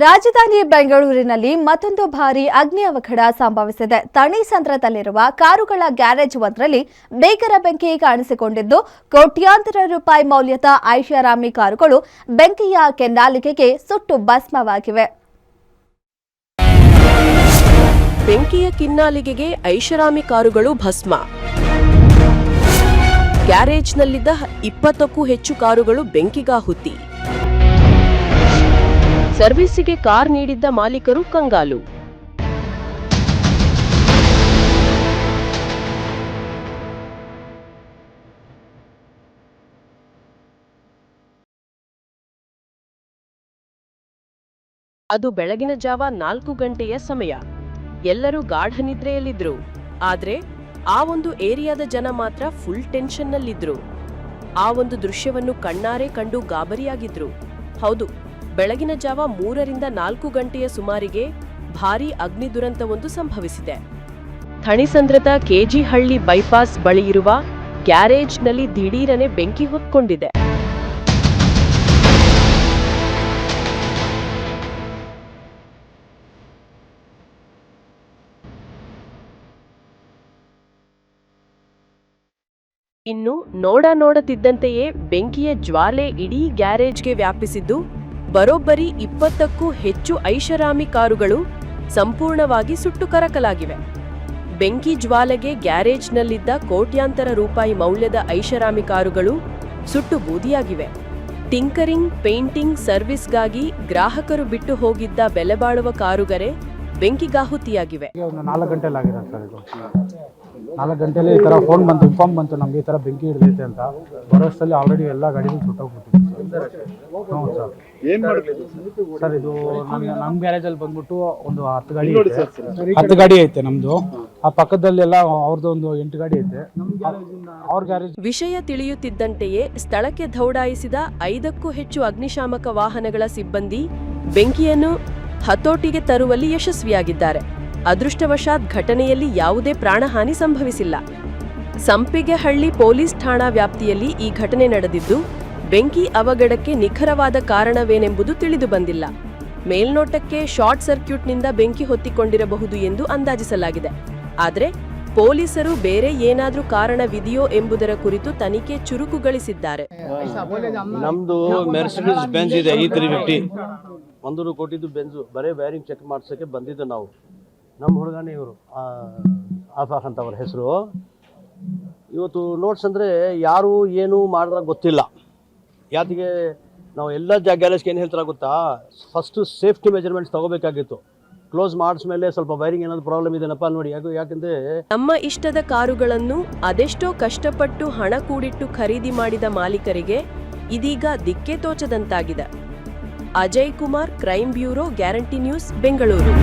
ರಾಜಧಾನಿ ಬೆಂಗಳೂರಿನಲ್ಲಿ ಮತ್ತೊಂದು ಭಾರೀ ಅಗ್ನಿ ಅವಘಡ ಸಂಭವಿಸಿದೆ. ತಣಿಸಂದ್ರದಲ್ಲಿರುವ ಕಾರುಗಳ ಗ್ಯಾರೇಜ್ ಒಂದರಲ್ಲಿ ಬೇಗರ ಬೆಂಕಿ ಕಾಣಿಸಿಕೊಂಡಿದ್ದು, ಕೋಟ್ಯಾಂತರ ರೂಪಾಯಿ ಮೌಲ್ಯದ ಐಷಾರಾಮಿ ಕಾರುಗಳು ಬೆಂಕಿಯ ಕೆನ್ನಾಲಿಗೆಗೆ ಸುಟ್ಟು ಭಸ್ಮವಾಗಿವೆ. ಬೆಂಕಿಯ ಕಿನ್ನಾಲಿಗೆಗೆ ಐಷಾರಾಮಿ ಕಾರುಗಳು ಭಸ್ಮ. ಗ್ಯಾರೇಜ್ನಲ್ಲಿದ್ದ 20ಕ್ಕೂ ಹೆಚ್ಚು ಕಾರುಗಳು ಬೆಂಕಿಗಾಹುತಿ. ಸರ್ವಿಸಿಗೆ ಕಾರ್ ನೀಡಿದ್ದ ಮಾಲೀಕರು ಕಂಗಾಲು. ಅದು ಬೆಳಗಿನ ಜಾವ 4 ಗಂಟೆಯ ಸಮಯ. ಎಲ್ಲರೂ ಗಾಢ ನಿದ್ರೆಯಲ್ಲಿದ್ರು. ಆದ್ರೆ ಆ ಒಂದು ಏರಿಯಾದ ಜನ ಮಾತ್ರ ಫುಲ್ ಟೆನ್ಷನ್ನಲ್ಲಿದ್ರು. ಆ ಒಂದು ದೃಶ್ಯವನ್ನು ಕಣ್ಣಾರೆ ಕಂಡು ಗಾಬರಿಯಾಗಿದ್ರು. ಹೌದು, ಬೆಳಗಿನ ಜಾವ 3 ರಿಂದ 4 ಗಂಟೆಯ ಸುಮಾರಿಗೆ ಭಾರೀ ಅಗ್ನಿ ದುರಂತವೊಂದು ಸಂಭವಿಸಿದೆ. ಥಣಿಸಂದ್ರದ ಕೆಜಿಹಳ್ಳಿ ಬೈಪಾಸ್ ಬಳಿ ಇರುವ ಗ್ಯಾರೇಜ್ನಲ್ಲಿ ದಿಢೀರನೆ ಬೆಂಕಿ ಹೊತ್ಕೊಂಡಿದೆ. ಇನ್ನು ನೋಡತಿದ್ದಂತೆಯೇ ಬೆಂಕಿಯ ಜ್ವಾಲೆ ಇಡೀ ಗ್ಯಾರೇಜ್ಗೆ ವ್ಯಾಪಿಸಿದ್ದು, ಬರೋಬ್ಬರಿ 20ಕ್ಕೂ ಹೆಚ್ಚು ಐಷಾರಾಮಿ ಕಾರುಗಳು ಸಂಪೂರ್ಣವಾಗಿ ಸುಟ್ಟು ಕರಕಲಾಗಿವೆ. ಬೆಂಕಿ ಜ್ವಾಲೆಗೆ ಗ್ಯಾರೇಜ್ನಲ್ಲಿದ್ದ ಕೋಟ್ಯಾಂತರ ರೂಪಾಯಿ ಮೌಲ್ಯದ ಐಷಾರಾಮಿ ಕಾರುಗಳು ಸುಟ್ಟು ಬೂದಿಯಾಗಿವೆ. ಟಿಂಕರಿಂಗ್, ಪೇಂಟಿಂಗ್ ಸರ್ವಿಸ್ಗಾಗಿ ಗ್ರಾಹಕರು ಬಿಟ್ಟು ಹೋಗಿದ್ದ ಬೆಲೆಬಾಳುವ ಕಾರುಗಳೇ ಬೆಂಕಿಗಾಹುತಿಯಾಗಿವೆ. 4 ಗಂಟೆಯಲ್ಲಿ ಈ ಥರ ಫೋನ್ ಬಂತು, ಇನ್ಫಾರ್ಮ್ ಬಂತು ನಮಗೆ ಈ ಥರ ಬೆಂಕಿ ಹಿಡಿದೈತೆ ಅಂತ. ಬರೋಷ್ಟರಲ್ಲಿ ಆಲ್ರೆಡಿ ಎಲ್ಲ ಗಾಡಿಗಳು ಸುಟ್ಟೋಗ್ಬಿಟ್ಟಿದೆ. ಹ್ಞೂ ಸರ್, ಇದು ನಮ್ಮ ಗ್ಯಾರೇಜಲ್ಲಿ ಬಂದ್ಬಿಟ್ಟು ಒಂದು 10 ಗಾಡಿ ಐತೆ ನಮ್ಮದು. ಆ ಪಕ್ಕದಲ್ಲೆಲ್ಲ ಅವ್ರದ್ದು ಒಂದು 8 ಗಾಡಿ ಐತೆ ಅವ್ರ ಗ್ಯಾರೇಜ್. ವಿಷಯ ತಿಳಿಯುತ್ತಿದ್ದಂತೆಯೇ ಸ್ಥಳಕ್ಕೆ ದೌಡಾಯಿಸಿದ 5ಕ್ಕೂ ಹೆಚ್ಚು ಅಗ್ನಿಶಾಮಕ ವಾಹನಗಳ ಸಿಬ್ಬಂದಿ ಬೆಂಕಿಯನ್ನು ಹತೋಟಿಗೆ ತರುವಲ್ಲಿ ಯಶಸ್ವಿಯಾಗಿದ್ದಾರೆ. ಅದೃಷ್ಟವಶಾತ್ ಘಟನೆಯಲ್ಲಿ ಯಾವುದೇ ಪ್ರಾಣಹಾನಿ ಸಂಭವಿಸಿಲ್ಲ. ಸಂಪಿಗೆಹಳ್ಳಿ ಪೊಲೀಸ್ ಠಾಣಾ ವ್ಯಾಪ್ತಿಯಲ್ಲಿ ಈ ಘಟನೆ ನಡೆದಿದ್ದು, ಬೆಂಕಿ ಅವಘಡಕ್ಕೆ ನಿಖರವಾದ ಕಾರಣವೇನೆಂಬುದು ತಿಳಿದು ಬಂದಿಲ್ಲ. ಮೇಲ್ನೋಟಕ್ಕೆ ಶಾರ್ಟ್ ಸರ್ಕ್ಯೂಟ್ನಿಂದ ಬೆಂಕಿ ಹೊತ್ತಿಕೊಂಡಿರಬಹುದು ಎಂದು ಅಂದಾಜಿಸಲಾಗಿದೆ. ಆದರೆ ಪೊಲೀಸರು ಬೇರೆ ಏನಾದ್ರೂ ಕಾರಣವಿದೆಯೋ ಎಂಬುದರ ಕುರಿತು ತನಿಖೆ ಚುರುಕುಗೊಳಿಸಿದ್ದಾರೆ. ನಮ್ದು ಮೆರ್ಸಿಡಿಸ್ ಬೆಂಜ್ ಇದೆ, E350 100 ಕೋಟಿದು ಬೆಂಜು. ಬರೇ ವೈರಿಂಗ್ ಚೆಕ್ ಮಾಡ್ಸೋಕ್ಕೆ ಬಂದಿದ್ದು ನಾವು. ನಮ್ಮ ಹುಡುಗನೇ ಇವರು ಆಫಾಕ್ ಅಂತ ಅವ್ರ ಹೆಸರು. ಇವತ್ತು ನೋಟ್ಸ್ ಅಂದರೆ ಯಾರು ಏನು ಮಾಡಿದ್ರೆ ಗೊತ್ತಿಲ್ಲ. ಯಾತಿಗೆ ನಾವು ಎಲ್ಲ ಗ್ಯಾರೇಜ್ಗೆ ಏನು ಹೇಳ್ತಾರೆ ಗೊತ್ತಾ, ಫಸ್ಟು ಸೇಫ್ಟಿ ಮೆಜರ್ಮೆಂಟ್ಸ್ ತಗೋಬೇಕಾಗಿತ್ತು. ಕ್ಲೋಸ್ ಮಾಡಿಸ್ಮೇಲೆ ಸ್ವಲ್ಪ ವೈರಿಂಗ್ ಏನಾದ್ರು ಪ್ರಾಬ್ಲಮ್ ಇದೆನಪ್ಪ ನೋಡಿ. ಯಾಕಂದ್ರೆ ನಮ್ಮ ಇಷ್ಟದ ಕಾರುಗಳನ್ನು ಅದೆಷ್ಟೋ ಕಷ್ಟಪಟ್ಟು ಹಣ ಕೂಡಿಟ್ಟು ಖರೀದಿ ಮಾಡಿದ ಮಾಲೀಕರಿಗೆ ಇದೀಗ ದಿಕ್ಕೆ ತೋಚದಂತಾಗಿದೆ. Ajay Kumar, crime bureau, guarantee news, Bengaluru.